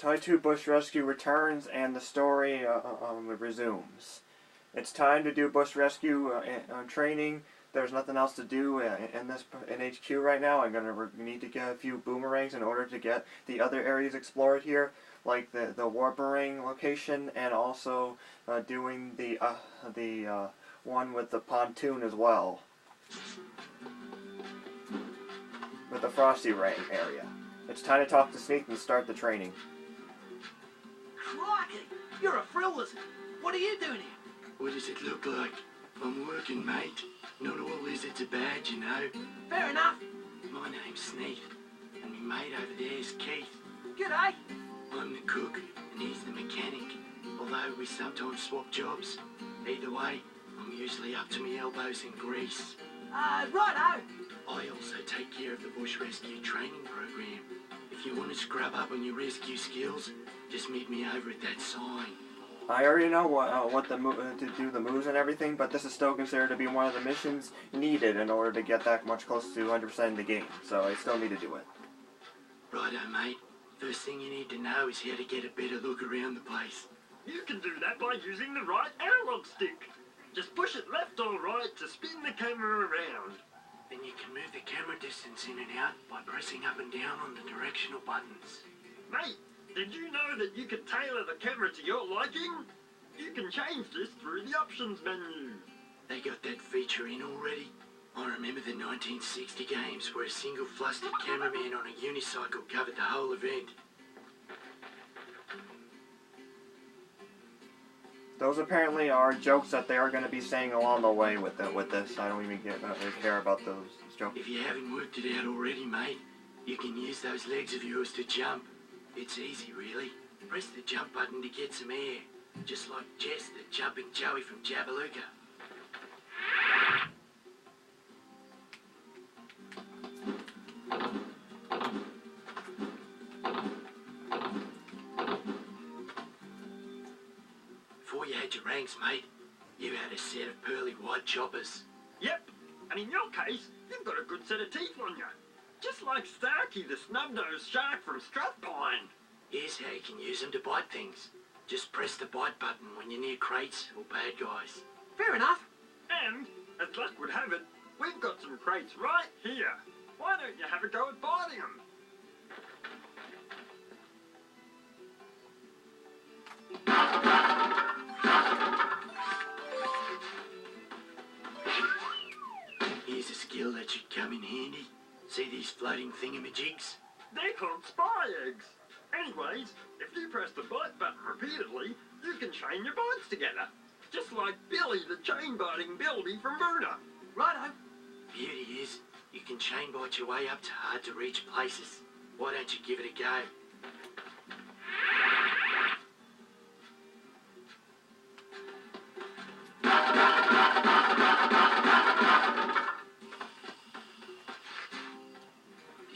Type 2 Bush Rescue returns and the story resumes. It's time to do bush rescue training. There's nothing else to do in HQ right now. I'm gonna need to get a few boomerangs in order to get the other areas explored here, like the Warburang location, and also doing the one with the pontoon as well, with the Frosty Ring area. It's time to talk to Sneak and start the training. Crikey! You're a frill lizard. What are you doing here? What does it look like? I'm working, mate. Not all lizards are bad, you know. Fair enough. My name's Sneak, and my mate over there is Keith. G'day. I'm the cook, and he's the mechanic. Although we sometimes swap jobs. Either way, I'm usually up to my elbows in grease. Righto. I also take care of the bush rescue training program. If you want to scrub up on your rescue skills, just meet me over at that sign. I already know what to do the moves and everything, but this is still considered to be one of the missions needed in order to get that much closer to 100% in the game, so I still need to do it. Righto, mate. First thing you need to know is how to get a better look around the place. You can do that by using the right analog stick. Just push it left or right to spin the camera around. Then you can move the camera distance in and out by pressing up and down on the directional buttons. Mate, did you know that you can tailor the camera to your liking? You can change this through the options menu. They got that feature in already? I remember the 1960 games where a single flustered cameraman on a unicycle covered the whole event. Those apparently are jokes that they are going to be saying along the way with this. I don't even care about those jokes. If you haven't worked it out already, mate, you can use those legs of yours to jump. It's easy, really. Press the jump button to get some air. Just like Jess, the jumping Joey from Jabalooka. Before you had your ranks, mate, you had a set of pearly white choppers. Yep, and in your case, you've got a good set of teeth on you. Just like Starkey, the snub-nosed shark from Strathpine. Here's how you can use them to bite things. Just press the bite button when you're near crates or bad guys. Fair enough. And, as luck would have it, we've got some crates right here. Why don't you have a go at biting them? Here's a skill that should come in handy. See these floating thingamajigs? They're called spy eggs. Anyways, if you press the bite button repeatedly, you can chain your bites together. Just like Billy, the chain-biting Bilby from Boona. Righto. Beauty is, you can chain bite your way up to hard-to-reach places. Why don't you give it a go?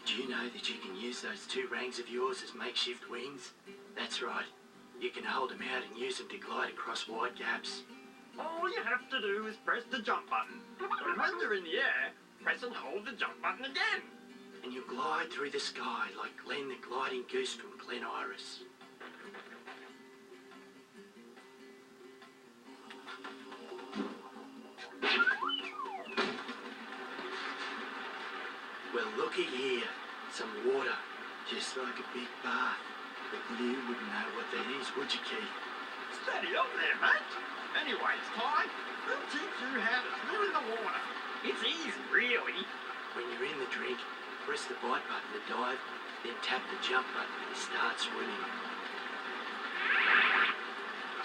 Did you know that you can use those two rangs of yours as makeshift wings? That's right. You can hold them out and use them to glide across wide gaps. All you have to do is press the jump button. And when you're in the air, press and hold the jump button again. And you glide through the sky like Glenn the gliding goose from Glen Iris. Well, looky here. Some water. Just like a big bath. But you wouldn't know what that is, would you, Keith? Steady up there, mate. Anyways, Clyde, we'll teach you how to swim in the water. It's easy, really. When you're in the drink, press the bite button to dive, then tap the jump button to start swimming.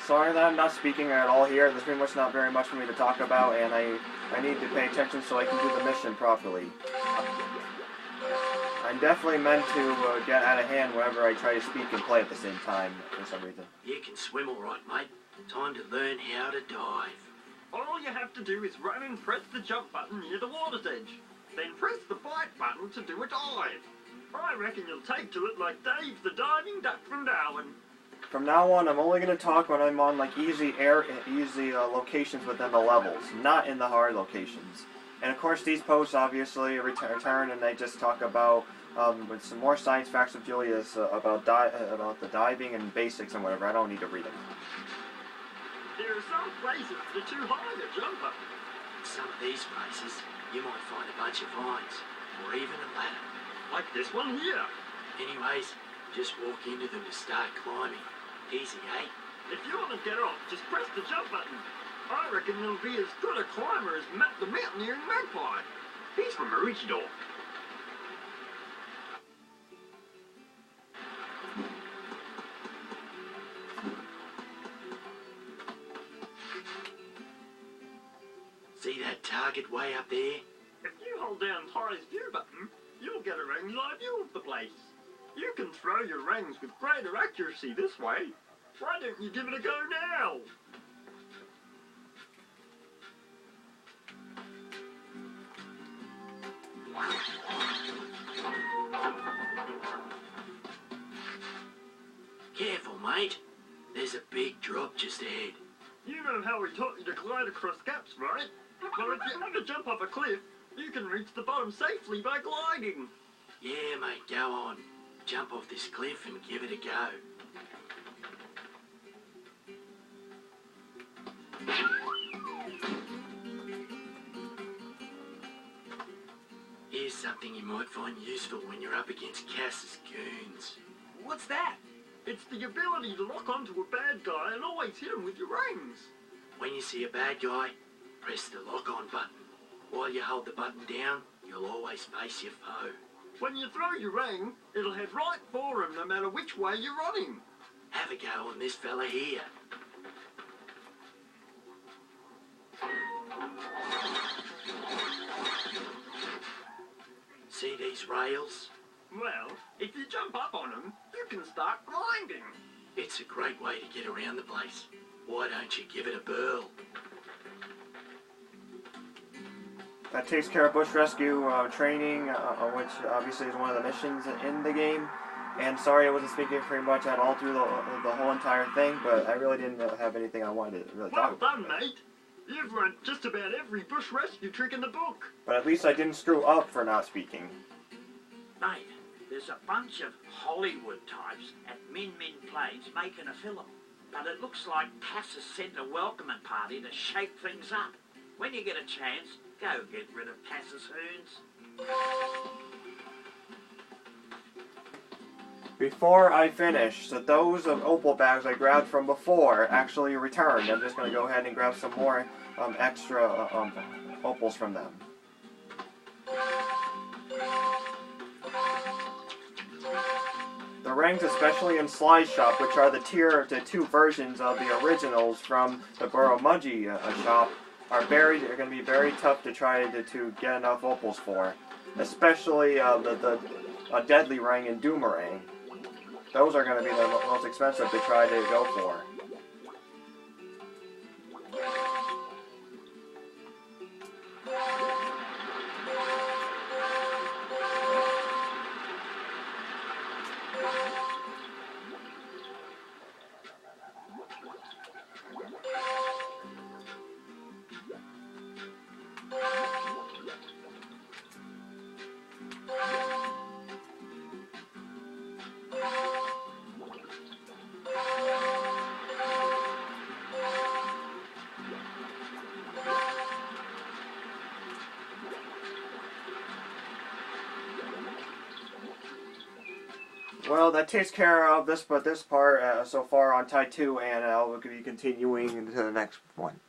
Sorry that I'm not speaking at all here. There's pretty much not very much for me to talk about, and I need to pay attention so I can do the mission properly. I'm definitely meant to get out of hand whenever I try to speak and play at the same time, for some reason. You can swim all right, mate. Time to learn how to dive. All you have to do is run and press the jump button near the water's edge. Then press the bite button to do a dive. I reckon you'll take to it like Dave the diving duck from Darwin. From now on, I'm only going to talk when I'm on like easy locations within the levels, not in the hard locations. And of course, these posts obviously return, and they just talk about with some more science facts with Julius about the diving and basics and whatever. I don't need to read them. There are some places that are too high to jump up. Some of these places, you might find a bunch of vines, or even a ladder. Like this one here. Anyways, just walk into them to start climbing. Easy, eh? If you want to get off, just press the jump button. I reckon you'll be as good a climber as Matt the Mountaineering Magpie. He's from Maroochydore. See that target way up there? If you hold down Ty's view button, you'll get a ranged eye view of the place. You can throw your rings with greater accuracy this way. Why don't you give it a go now? Careful, mate. There's a big drop just ahead. You know how we taught you to glide across gaps, right? Well, if you ever jump off a cliff, you can reach the bottom safely by gliding. Yeah, mate, go on. Jump off this cliff and give it a go. Here's something you might find useful when you're up against Cass's goons. What's that? It's the ability to lock onto a bad guy and always hit him with your rings. When you see a bad guy, press the lock-on button. While you hold the button down, you'll always face your foe. When you throw your ring, it'll head right for him no matter which way you're running. Have a go on this fella here. See these rails? Well, if you jump up on them, you can start grinding. It's a great way to get around the place. Why don't you give it a burl? That takes care of bush rescue training, which obviously is one of the missions in the game. And sorry I wasn't speaking very much at all through the whole entire thing, but I really didn't have anything I wanted to really talk Well about. done, mate. You've learned just about every bush rescue trick in the book. But at least I didn't screw up for not speaking. Mate, there's a bunch of Hollywood types at Min Min Plains making a film. But it looks like Cass has sent a welcoming party to shake things up. When you get a chance, go get rid of Cass's hoons. Before I finish, so those of opal bags I grabbed from before actually returned. I'm just going to go ahead and grab some more extra opals from them. The rings, especially in Sly's shop, which are the tier 2 versions of the originals from the Burrow-Mudgee shop, are going to be very tough to try to get enough opals for. Especially the Deadly Ring and Doomerang. Those are going to be the most expensive to try to go for. Well, that takes care of this part so far on Tie 2, and I'll be continuing into the next one.